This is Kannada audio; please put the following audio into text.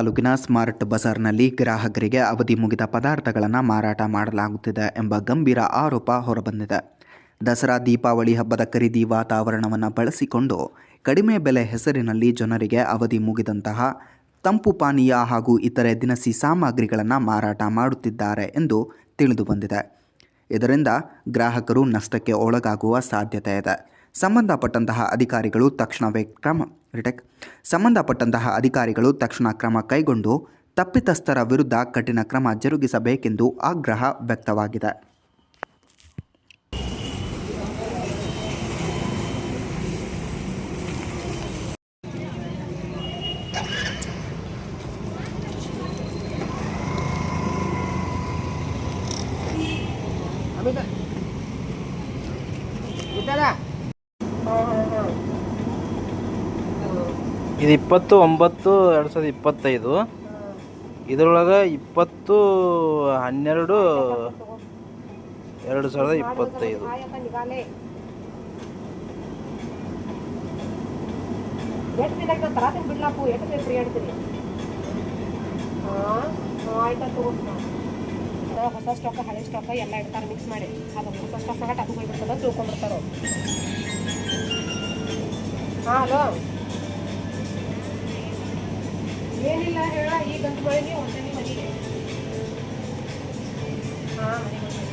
ತಾಲೂಕಿನ ಸ್ಮಾರ್ಟ್ ಬಜಾರ್ನಲ್ಲಿ ಗ್ರಾಹಕರಿಗೆ ಅವಧಿ ಮುಗಿದ ಪದಾರ್ಥಗಳನ್ನು ಮಾರಾಟ ಮಾಡಲಾಗುತ್ತಿದೆ ಎಂಬ ಗಂಭೀರ ಆರೋಪ ಹೊರಬಂದಿದೆ. ದಸರಾ ದೀಪಾವಳಿ ಹಬ್ಬದ ಖರೀದಿ ವಾತಾವರಣವನ್ನು ಬಳಸಿಕೊಂಡು ಕಡಿಮೆ ಬೆಲೆ ಹೆಸರಿನಲ್ಲಿ ಜನರಿಗೆ ಅವಧಿ ಮುಗಿದಂತಹ ತಂಪು ಪಾನೀಯ ಹಾಗೂ ಇತರೆ ದಿನಸಿ ಸಾಮಗ್ರಿಗಳನ್ನು ಮಾರಾಟ ಮಾಡುತ್ತಿದ್ದಾರೆ ಎಂದು ತಿಳಿದುಬಂದಿದೆ. ಇದರಿಂದ ಗ್ರಾಹಕರು ನಷ್ಟಕ್ಕೆ ಒಳಗಾಗುವ ಸಾಧ್ಯತೆ ಇದೆ. ಸಂಬಂಧಪಟ್ಟಂತಹ ಅಧಿಕಾರಿಗಳು ತಕ್ಷಣ ಕ್ರಮ ಕೈಗೊಂಡು ತಪ್ಪಿತಸ್ಥರ ವಿರುದ್ಧ ಕಠಿಣ ಕ್ರಮ ಜರುಗಿಸಬೇಕೆಂದು ಆಗ್ರಹ ವ್ಯಕ್ತವಾಗಿದೆ. ಇದು 20/9/2025. ಇದರೊಳಗೆ 20/12/2025. ಹೊಸ ಸ್ಟಾಕ್ ಹಳೆ ಸ್ಟಾಕ್ ಎಲ್ಲ ಇಡ್ತಾರೆ ಮಿಕ್ಸ್ ಮಾಡಿ. ಅದು ಹೊಸ ಸ್ಟಾಕ್ ಆಗಟ್ಟು ಅದು ಹೋಗ್ಬಿಡ್ತದ ತಿಳ್ಕೊಂಡ್ಬಿಡ್ತಾರೋ. ಹಲೋ, ಏನಿಲ್ಲ ಹೇಳ, ಈಗ ಗಂಟು ಮಳೆಗೆ ಒಂದೇ ಮನೆಗೆ. ಮನೆಗೆ